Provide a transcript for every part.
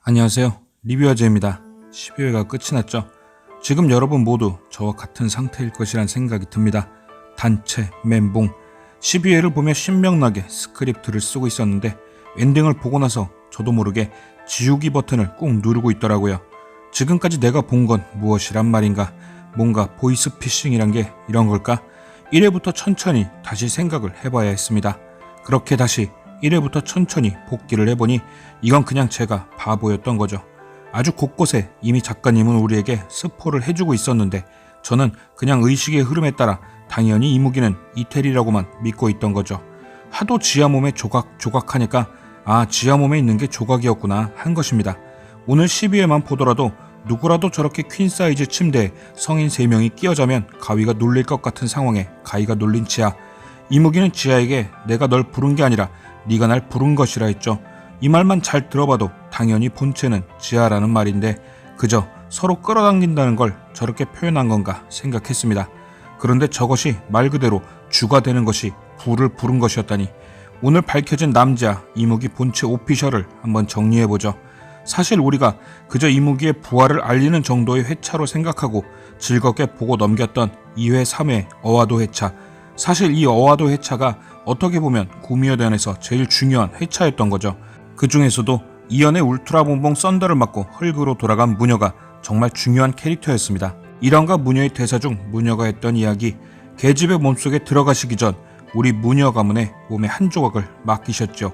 안녕하세요. 리뷰어제입니다. 12회가 끝이 났죠. 지금 여러분 모두 저와 같은 상태일 것이란 생각이 듭니다. 단체, 멘붕. 12회를 보며 신명나게 스크립트를 쓰고 있었는데 엔딩을 보고 나서 저도 모르게 지우기 버튼을 꾹 누르고 있더라고요. 지금까지 내가 본 건 무엇이란 말인가? 뭔가 보이스피싱이란 게 이런 걸까? 1회부터 천천히 다시 생각을 해봐야 했습니다. 그렇게 다시 1회부터 천천히 복기를 해보니 이건 그냥 제가 바보였던 거죠. 아주 곳곳에 이미 작가님은 우리에게 스포를 해주고 있었는데 저는 그냥 의식의 흐름에 따라 당연히 이무기는 이태리라고만 믿고 있던 거죠. 하도 지하 몸에 조각하니까 지하 몸에 있는 게 조각이었구나 한 것입니다. 오늘 12회만 보더라도 누구라도 저렇게 퀸 사이즈 침대에 성인 3명이 끼어 자면 가위가 눌릴 것 같은 상황에 가위가 눌린 지하. 이무기는 지하에게 내가 널 부른 게 아니라 네가 날 부른 것이라 했죠. 이 말만 잘 들어봐도 당연히 본체는 지하라는 말인데 그저 서로 끌어당긴다는 걸 저렇게 표현한 건가 생각했습니다. 그런데 저것이 말 그대로 주가 되는 것이 부를 부른 것이었다니. 오늘 밝혀진 남지하 이무기 본체 오피셜을 한번 정리해보죠. 사실 우리가 그저 이무기의 부활을 알리는 정도의 회차로 생각하고 즐겁게 보고 넘겼던 2회, 3회 어와도 회차. 사실 이 어와도 회차가 어떻게 보면 구미호단에서 제일 중요한 회차였던 거죠. 그 중에서도 이연의 울트라 봉봉 썬더를 맞고 흙으로 돌아간 무녀가 정말 중요한 캐릭터였습니다. 이런과 무녀의 대사 중 무녀가 했던 이야기, 계집의 몸속에 들어가시기 전 우리 무녀 가문의 몸에 한 조각을 맡기셨죠.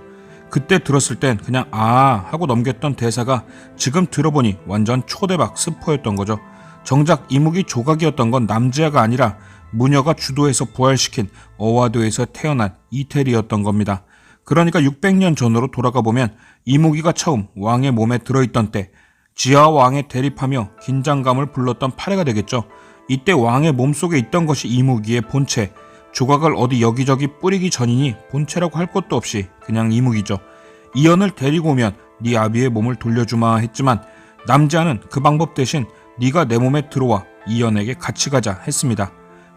그때 들었을 땐 그냥 하고 넘겼던 대사가 지금 들어보니 완전 초대박 스포였던 거죠. 정작 이무기 조각이었던 건 남지하가 아니라 무녀가 주도해서 부활시킨 어와도에서 태어난 이태리였던 겁니다. 그러니까 600년 전으로 돌아가 보면 이무기가 처음 왕의 몸에 들어있던 때 지하와 왕에 대립하며 긴장감을 불렀던 8회가 되겠죠. 이때 왕의 몸속에 있던 것이 이무기의 본체. 조각을 어디 여기저기 뿌리기 전이니 본체라고 할 것도 없이 그냥 이무기죠. 이연을 데리고 오면 네 아비의 몸을 돌려주마 했지만 남자는 그 방법 대신 네가 내 몸에 들어와 이연에게 같이 가자 했습니다.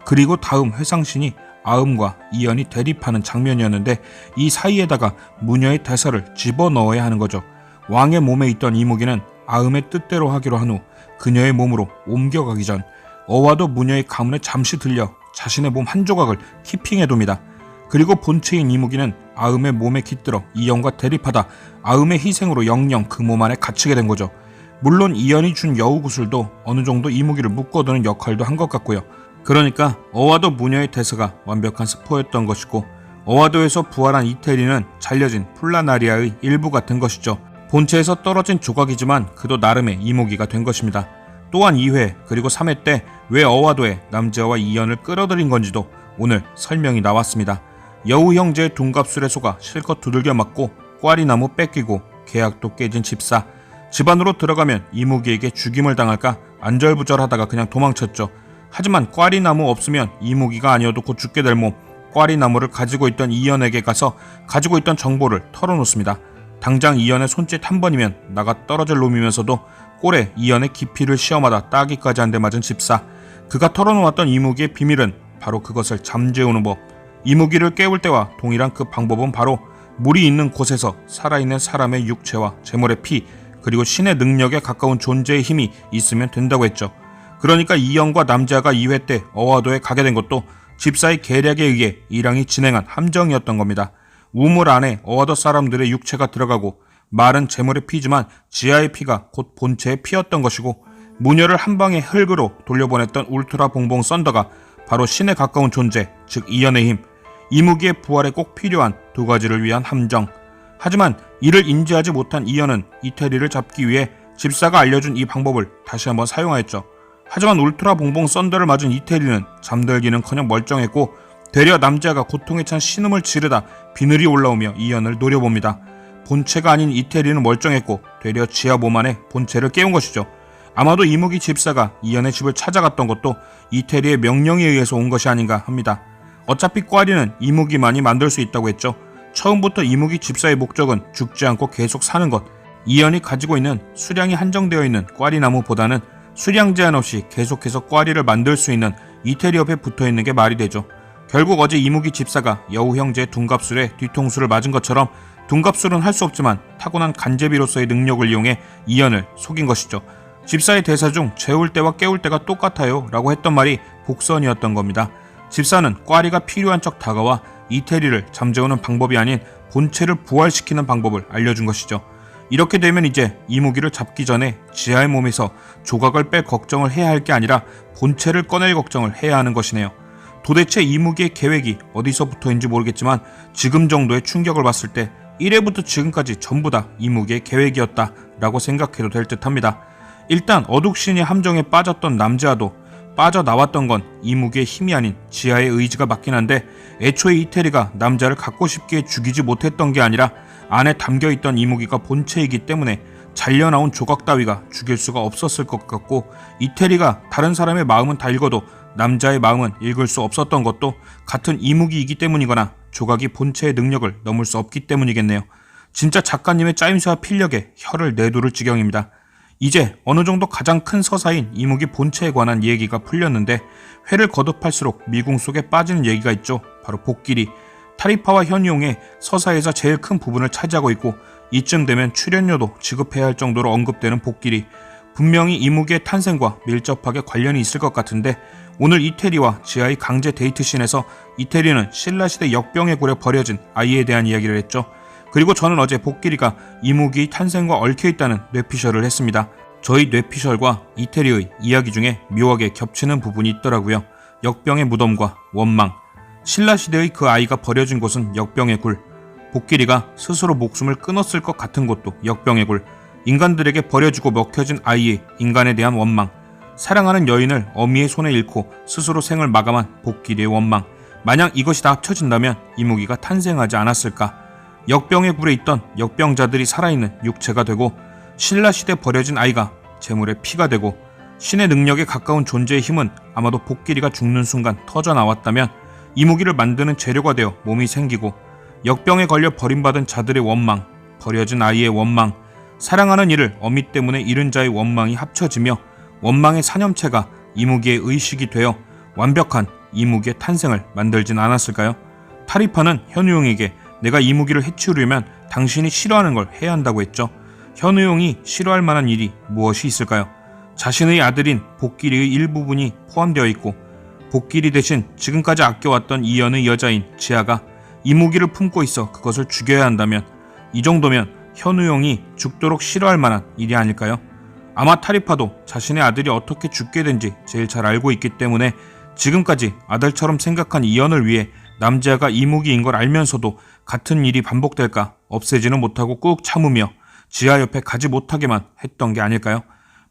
그리고 다음 회상신이 아음과 이연이 대립하는 장면이었는데 이 사이에다가 무녀의 대사를 집어넣어야 하는 거죠. 왕의 몸에 있던 이무기는 아음의 뜻대로 하기로 한 후 그녀의 몸으로 옮겨가기 전 어와도 무녀의 가문에 잠시 들려 자신의 몸 한 조각을 키핑해둡니다. 그리고 본체인 이무기는 아음의 몸에 깃들어 이연과 대립하다 아음의 희생으로 영영 그 몸 안에 갇히게 된 거죠. 물론 이연이 준 여우 구슬도 어느 정도 이무기를 묶어두는 역할도 한 것 같고요. 그러니까 어와도 무녀의 대사가 완벽한 스포였던 것이고 어와도에서 부활한 이태리는 잘려진 플라나리아의 일부 같은 것이죠. 본체에서 떨어진 조각이지만 그도 나름의 이무기가 된 것입니다. 또한 2회 그리고 3회 때 왜 어와도에 남지하와 이연을 끌어들인 건지도 오늘 설명이 나왔습니다. 여우 형제의 둔갑술에 속아 실컷 두들겨 맞고 꽈리나무 뺏기고 계약도 깨진 집사. 집안으로 들어가면 이무기에게 죽임을 당할까 안절부절하다가 그냥 도망쳤죠. 하지만 꽈리나무 없으면 이무기가 아니어도 곧 죽게 될 몸. 꽈리나무를 가지고 있던 이연에게 가서 가지고 있던 정보를 털어놓습니다. 당장 이연의 손짓 한 번이면 나가 떨어질 놈이면서도 꼴에 이연의 기피를 시험하다 따기까지 한 대 맞은 집사. 그가 털어놓았던 이무기의 비밀은 바로 그것을 잠재우는 법. 이무기를 깨울 때와 동일한 그 방법은 바로 물이 있는 곳에서 살아있는 사람의 육체와 제물의 피 그리고 신의 능력에 가까운 존재의 힘이 있으면 된다고 했죠. 그러니까 이연과 남자가 2회 때 어와도에 가게 된 것도 집사의 계략에 의해 이랑이 진행한 함정이었던 겁니다. 우물 안에 어와도 사람들의 육체가 들어가고 말은 제물의 피지만 지하의 피가 곧 본체의 피였던 것이고 무녀를 한 방에 흙으로 돌려보냈던 울트라 봉봉 썬더가 바로 신에 가까운 존재, 즉 이연의 힘, 이무기의 부활에 꼭 필요한 두 가지를 위한 함정. 하지만 이를 인지하지 못한 이연은 이태리를 잡기 위해 집사가 알려준 이 방법을 다시 한번 사용하였죠. 하지만 울트라 봉봉 썬더를 맞은 이태리는 잠들기는커녕 멀쩡했고 되려 남자가 고통에 찬 신음을 지르다 비늘이 올라오며 이연을 노려봅니다. 본체가 아닌 이태리는 멀쩡했고 되려 지하 몸 안에 본체를 깨운 것이죠. 아마도 이무기 집사가 이연의 집을 찾아갔던 것도 이태리의 명령에 의해서 온 것이 아닌가 합니다. 어차피 꽈리는 이무기만이 만들 수 있다고 했죠. 처음부터 이무기 집사의 목적은 죽지 않고 계속 사는 것. 이연이 가지고 있는 수량이 한정되어 있는 꽈리나무보다는 수량 제한 없이 계속해서 꽈리를 만들 수 있는 이태리 옆에 붙어있는 게 말이 되죠. 결국 어제 이무기 집사가 여우 형제의 둔갑술에 뒤통수를 맞은 것처럼 둔갑술은 할 수 없지만 타고난 간제비로서의 능력을 이용해 이연을 속인 것이죠. 집사의 대사 중 재울 때와 깨울 때가 똑같아요 라고 했던 말이 복선이었던 겁니다. 집사는 꽈리가 필요한 척 다가와 이태리를 잠재우는 방법이 아닌 본체를 부활시키는 방법을 알려준 것이죠. 이렇게 되면 이제 이무기를 잡기 전에 지하의 몸에서 조각을 뺄 걱정을 해야 할 게 아니라 본체를 꺼낼 걱정을 해야 하는 것이네요. 도대체 이무기의 계획이 어디서부터인지 모르겠지만 지금 정도의 충격을 봤을 때 1회부터 지금까지 전부 다 이무기의 계획이었다 라고 생각해도 될 듯 합니다. 일단 어둑신이 함정에 빠졌던 남자도 빠져나왔던 건 이무기의 힘이 아닌 지하의 의지가 맞긴 한데 애초에 이태리가 남자를 갖고 싶게 죽이지 못했던 게 아니라 안에 담겨있던 이무기가 본체이기 때문에 잘려나온 조각 따위가 죽일 수가 없었을 것 같고 이태리가 다른 사람의 마음은 다 읽어도 남자의 마음은 읽을 수 없었던 것도 같은 이무기이기 때문이거나 조각이 본체의 능력을 넘을 수 없기 때문이겠네요. 진짜 작가님의 짜임새와 필력에 혀를 내두를 지경입니다. 이제 어느 정도 가장 큰 서사인 이무기 본체에 관한 얘기가 풀렸는데 회를 거듭할수록 미궁 속에 빠지는 얘기가 있죠. 바로 복길이. 타리파와 현용의 서사에서 제일 큰 부분을 차지하고 있고 이쯤 되면 출연료도 지급해야 할 정도로 언급되는 복길이 분명히 이무기의 탄생과 밀접하게 관련이 있을 것 같은데 오늘 이태리와 지하의 강제 데이트씬에서 이태리는 신라시대 역병의 굴에 버려진 아이에 대한 이야기를 했죠. 그리고 저는 어제 복길이가 이무기의 탄생과 얽혀있다는 뇌피셜을 했습니다. 저희 뇌피셜과 이태리의 이야기 중에 묘하게 겹치는 부분이 있더라고요. 역병의 무덤과 원망. 신라시대의 그 아이가 버려진 곳은 역병의 굴. 복길이가 스스로 목숨을 끊었을 것 같은 곳도 역병의 굴. 인간들에게 버려지고 먹혀진 아이의 인간에 대한 원망. 사랑하는 여인을 어미의 손에 잃고 스스로 생을 마감한 복길이의 원망. 만약 이것이 다 합쳐진다면 이무기가 탄생하지 않았을까? 역병의 굴에 있던 역병자들이 살아있는 육체가 되고 신라시대 버려진 아이가 재물의 피가 되고 신의 능력에 가까운 존재의 힘은 아마도 복길이가 죽는 순간 터져나왔다면 이무기를 만드는 재료가 되어 몸이 생기고 역병에 걸려 버림받은 자들의 원망, 버려진 아이의 원망, 사랑하는 이를 어미 때문에 잃은 자의 원망이 합쳐지며 원망의 사념체가 이무기의 의식이 되어 완벽한 이무기의 탄생을 만들진 않았을까요? 타리파는 현우용에게 내가 이무기를 해치우려면 당신이 싫어하는 걸 해야 한다고 했죠. 현우용이 싫어할 만한 일이 무엇이 있을까요? 자신의 아들인 복길이의 일부분이 포함되어 있고 복길이 대신 지금까지 아껴왔던 이연의 여자인 지아가 이무기를 품고 있어 그것을 죽여야 한다면 이 정도면 현우용이 죽도록 싫어할 만한 일이 아닐까요? 아마 타리파도 자신의 아들이 어떻게 죽게 된지 제일 잘 알고 있기 때문에 지금까지 아들처럼 생각한 이연을 위해 남자가 이무기인 걸 알면서도 같은 일이 반복될까 없애지는 못하고 꾹 참으며 지하 옆에 가지 못하게만 했던 게 아닐까요?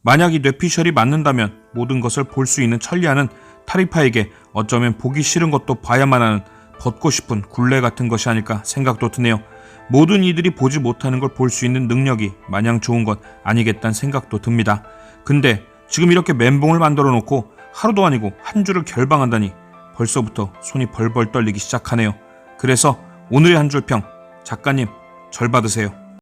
만약 이 뇌피셜이 맞는다면 모든 것을 볼 수 있는 천리아는 타리파에게 어쩌면 보기 싫은 것도 봐야만 하는 벗고 싶은 굴레 같은 것이 아닐까 생각도 드네요. 모든 이들이 보지 못하는 걸 볼 수 있는 능력이 마냥 좋은 것 아니겠다는 생각도 듭니다. 근데 지금 이렇게 멘붕을 만들어 놓고 하루도 아니고 한 주를 결방한다니 벌써부터 손이 벌벌 떨리기 시작하네요. 그래서 오늘의 한 줄 평, 작가님 절 받으세요.